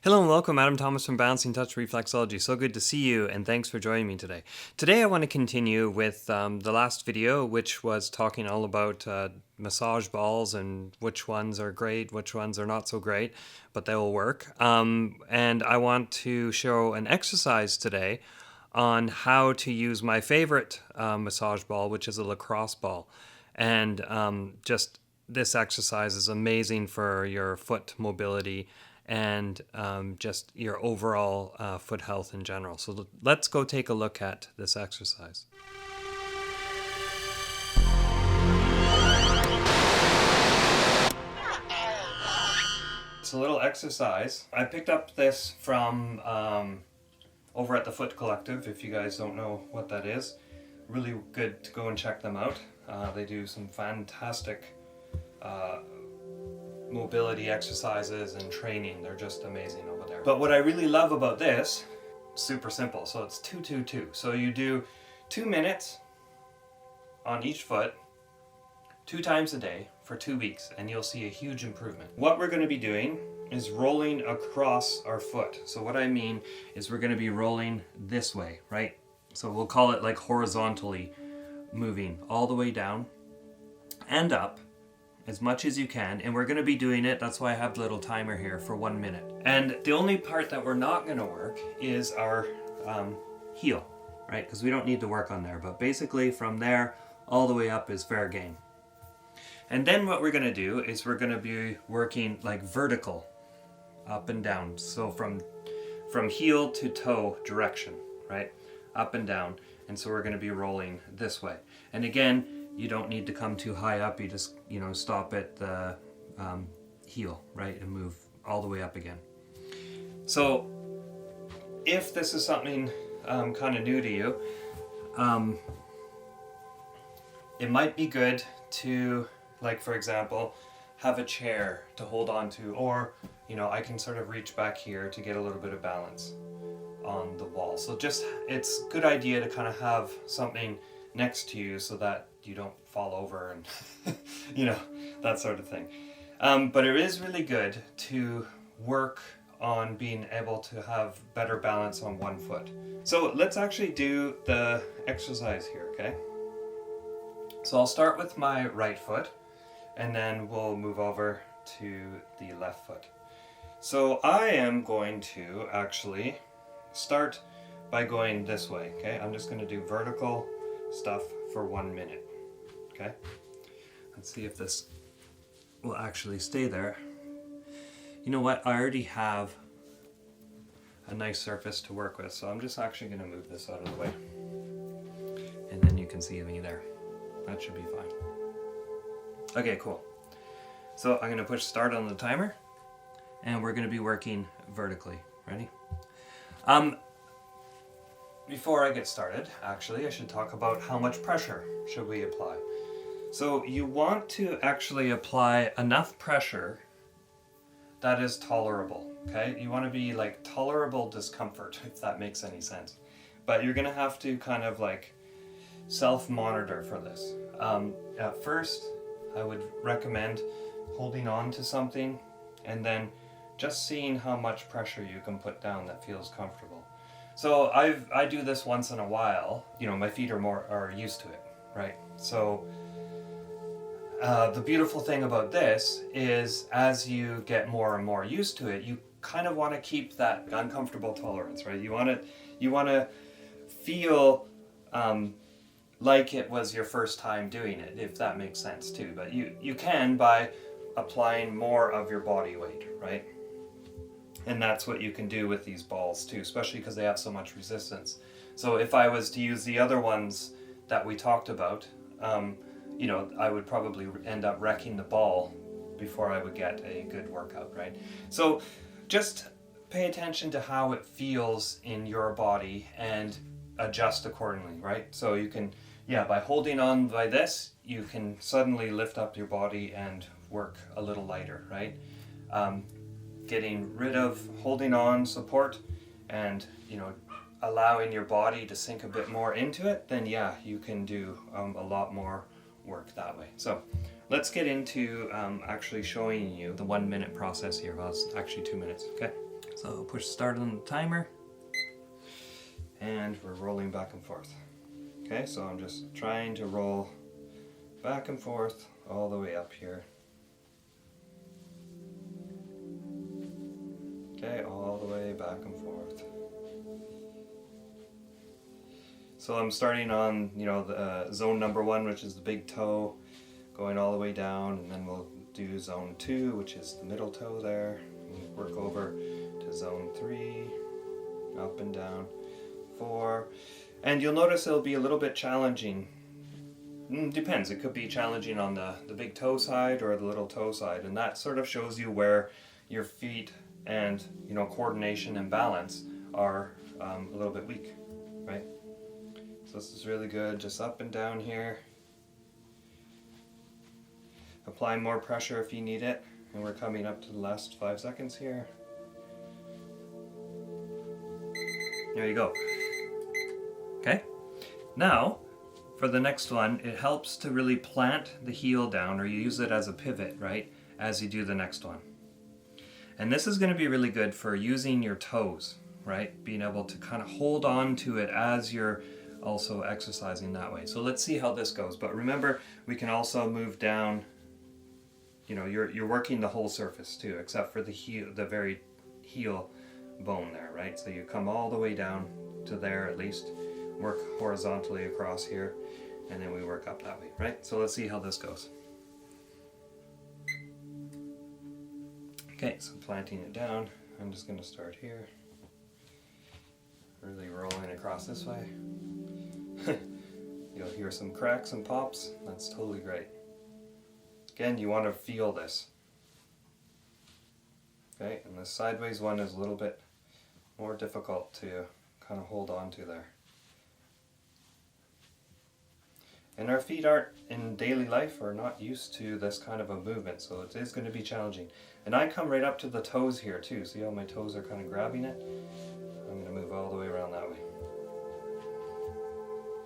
Hello and welcome, Adam Thomas from Balancing Touch Reflexology. So good to see you, and thanks for joining me today. Today I want to continue with the last video, which was talking all about massage balls and which ones are great, which ones are not so great, but they will work. And I want to show an exercise today on how to use my favorite massage ball, which is a lacrosse ball. And just this exercise is amazing for your foot mobility and just your overall foot health in general. So let's go take a look at this exercise. It's a little exercise. I picked up this from over at the Foot Collective. If you guys don't know what that is, really good to go and check them out. They do some fantastic mobility exercises and training. They're just amazing over there. But what I really love about this, super simple. So it's 2-2-2. So you do 2 minutes on each foot 2 times a day for 2 weeks, and you'll see a huge improvement. What we're going to be doing is rolling across our foot. So what I mean is we're going to be rolling this way, right? So we'll call it like horizontally moving all the way down and up as much as you can, and we're going to be doing it, that's why I have the little timer here, for 1 minute. And the only part that we're not going to work is our heel, right? Because we don't need to work on there, but basically from there all the way up is fair game. And then what we're going to do is we're going to be working like vertical, up and down. So from heel to toe direction, right? Up and down. And so we're going to be rolling this way. And again, you don't need to come too high up. You just, stop at the heel, right? And move all the way up again. So if this is something kind of new to you, it might be good to, like, for example, have a chair to hold on to, or, I can sort of reach back here to get a little bit of balance on the wall. So it's a good idea to kind of have something next to you so that you don't fall over and that sort of thing. But it is really good to work on being able to have better balance on one foot. So let's actually do the exercise here, okay? So I'll start with my right foot, and then we'll move over to the left foot. So I am going to actually start by going this way, okay? I'm just going to do vertical stuff for 1 minute, okay? Let's see if this will actually stay there. You know what? I already have a nice surface to work with, so I'm just actually going to move this out of the way. And then you can see me there. That should be fine. Okay, cool. So I'm going to push start on the timer, and we're going to be working vertically. Ready? Before I get started, actually, I should talk about how much pressure should we apply. So you want to actually apply enough pressure that is tolerable, okay? You want to be like tolerable discomfort, if that makes any sense. But you're going to have to kind of like self-monitor for this. At first, I would recommend holding on to something and then just seeing how much pressure you can put down that feels comfortable. So I do this once in a while. My feet are used to it, right? So the beautiful thing about this is as you get more and more used to it, you kind of want to keep that uncomfortable tolerance, right? You want to feel like it was your first time doing it, if that makes sense too. But you can by applying more of your body weight, right? And that's what you can do with these balls too, especially because they have so much resistance. So if I was to use the other ones that we talked about, I would probably end up wrecking the ball before I would get a good workout, right? So just pay attention to how it feels in your body and adjust accordingly, right? So you can, by holding on by this, you can suddenly lift up your body and work a little lighter, right? Getting rid of holding on support and allowing your body to sink a bit more into it, then you can do a lot more work that way. So let's get into actually showing you the 1 minute process here. Well, it's actually 2 minutes, okay? So push start on the timer, and we're rolling back and forth. Okay, so I'm just trying to roll back and forth all the way up here. Okay, all the way back and forth. So I'm starting on, the zone number 1, which is the big toe, going all the way down, and then we'll do zone 2, which is the middle toe there. And work over to zone 3, up and down, 4. And you'll notice it'll be a little bit challenging. Depends, it could be challenging on the big toe side or the little toe side, and that sort of shows you where your feet and coordination and balance are a little bit weak, right? So this is really good, just up and down here. Apply more pressure if you need it, and we're coming up to the last 5 seconds here. There you go. Okay, now for the next one, it helps to really plant the heel down, or you use it as a pivot, right, as you do the next one. And this is going to be really good for using your toes, right? Being able to kind of hold on to it as you're also exercising that way. So let's see how this goes. But remember, we can also move down, you're working the whole surface too, except for the heel, the very heel bone there, right? So you come all the way down to there at least, work horizontally across here, and then we work up that way, right? So let's see how this goes. Okay, so planting it down, I'm just going to start here. Really rolling across this way. You'll hear some cracks and pops. That's totally great. Again, you want to feel this. Okay, and the sideways one is a little bit more difficult to kind of hold on to there. And our feet aren't, in daily life, are not used to this kind of a movement, so it is going to be challenging. And I come right up to the toes here too. See how my toes are kind of grabbing it? I'm going to move all the way around that way.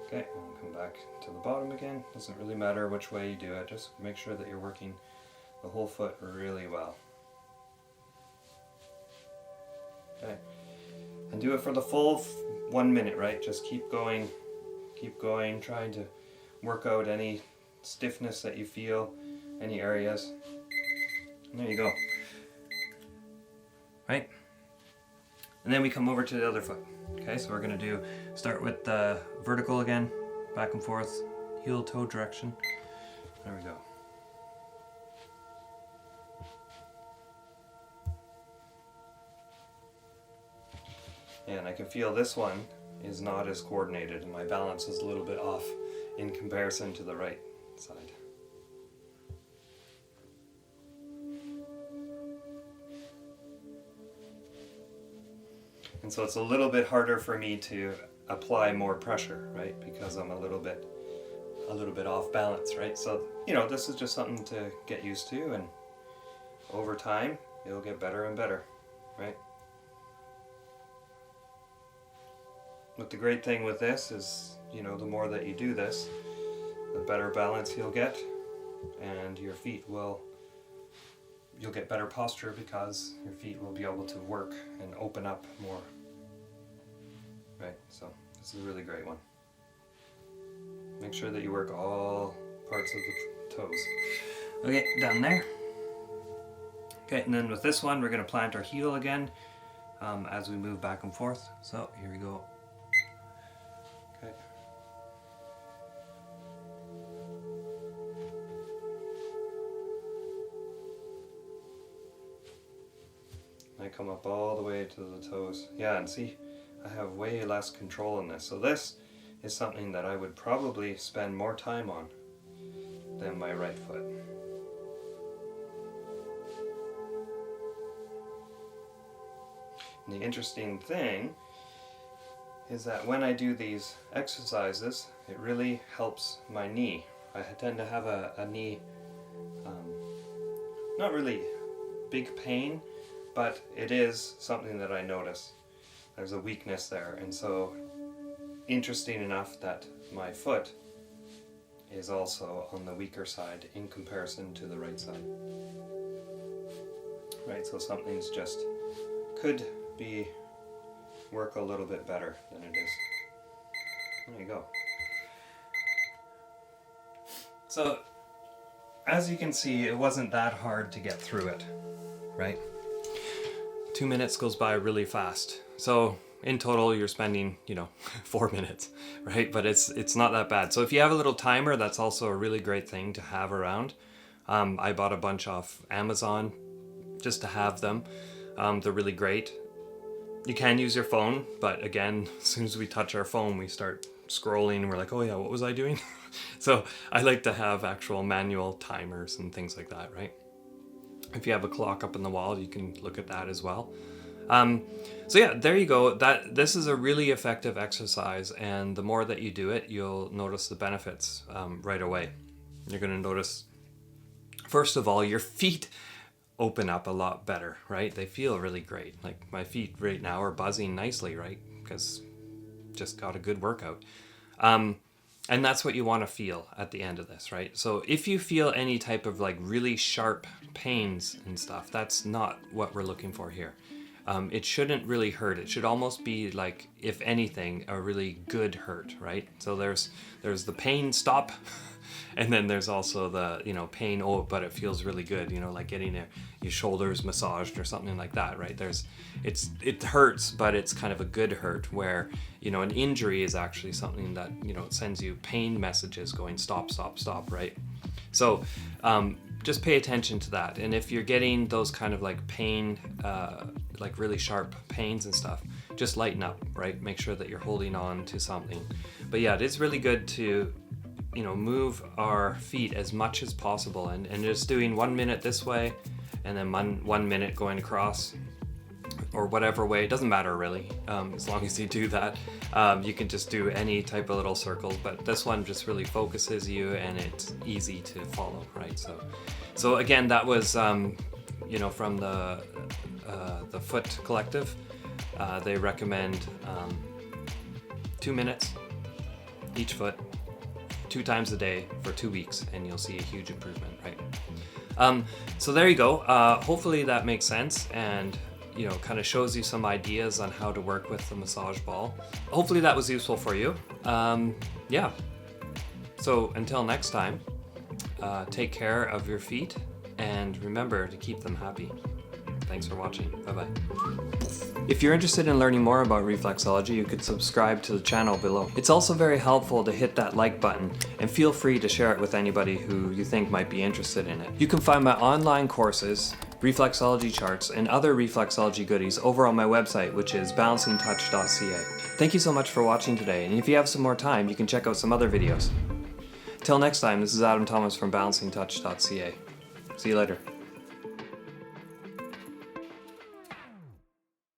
Okay, and come back to the bottom again. Doesn't really matter which way you do it, just make sure that you're working the whole foot really well. Okay, and do it for the full 1 minute, right? Just keep going, trying to work out any stiffness that you feel, any areas. And there you go. Right? And then we come over to the other foot. Okay, so we're going to start with the vertical again, back and forth, heel toe direction. There we go. Yeah, and I can feel this one is not as coordinated, and my balance is a little bit off in comparison to the right side. And so it's a little bit harder for me to apply more pressure, right? Because I'm a little bit off balance, right? So, this is just something to get used to, and over time, it'll get better and better, right? But the great thing with this is, the more that you do this, the better balance you'll get, and your feet you'll get better posture because your feet will be able to work and open up more. Right, so this is a really great one. Make sure that you work all parts of the toes. Okay, down there. Okay, and then with this one, we're going to plant our heel again as we move back and forth. So here we go. Okay. I come up all the way to the toes. Yeah, and see, I have way less control in this. So this is something that I would probably spend more time on than my right foot. And the interesting thing is that when I do these exercises, it really helps my knee. I tend to have a knee, not really big pain, but it is something that I notice. There's a weakness there, and so interesting enough that my foot is also on the weaker side in comparison to the right side. Right, so something's just could work a little bit better than it is. There you go. So, as you can see, it wasn't that hard to get through it, right? 2 minutes goes by really fast. So in total, you're spending, 4 minutes, right? But it's not that bad. So if you have a little timer, that's also a really great thing to have around. I bought a bunch off Amazon just to have them. They're really great. You can use your phone, but again, as soon as we touch our phone, we start scrolling and we're like, oh yeah, what was I doing? So I like to have actual manual timers and things like that, right? If you have a clock up on the wall, you can look at that as well. So yeah, there you go. This is a really effective exercise, and the more that you do it, you'll notice the benefits right away. You're going to notice, first of all, your feet open up a lot better, right? They feel really great. Like my feet right now are buzzing nicely, right? Because just got a good workout. And that's what you want to feel at the end of this, right? So if you feel any type of like really sharp pains and stuff, that's not what we're looking for here. It shouldn't really hurt. It should almost be like, if anything, a really good hurt, right? So there's the pain stop, and then there's also the, pain, oh, but it feels really good, like getting your shoulders massaged or something like that, right? It hurts, but it's kind of a good hurt, where, an injury is actually something that, it sends you pain messages going stop, stop, stop, right? So just pay attention to that. And if you're getting those kind of like pain, like really sharp pains and stuff, just lighten up, right? Make sure that you're holding on to something. But yeah, it is really good to, move our feet as much as possible, and just doing 1 minute this way and then 1 minute going across, or whatever way. It doesn't matter really, as long as you do that. You can just do any type of little circles, but this one just really focuses you, and it's easy to follow, right? So again, that was from the Foot Collective. They recommend 2 minutes each foot, 2 times a day for 2 weeks, and you'll see a huge improvement, right? So there you go. Hopefully that makes sense, and kind of shows you some ideas on how to work with the massage ball. Hopefully that was useful for you. Yeah. So until next time, take care of your feet, and remember to keep them happy. Thanks for watching. Bye-bye. If you're interested in learning more about reflexology, you could subscribe to the channel below. It's also very helpful to hit that like button, and feel free to share it with anybody who you think might be interested in it. You can find my online courses, Reflexology Charts, and other reflexology goodies over on my website, which is balancingtouch.ca. Thank you so much for watching today, and if you have some more time, you can check out some other videos. Till next time, this is Adam Thomas from balancingtouch.ca. See you later.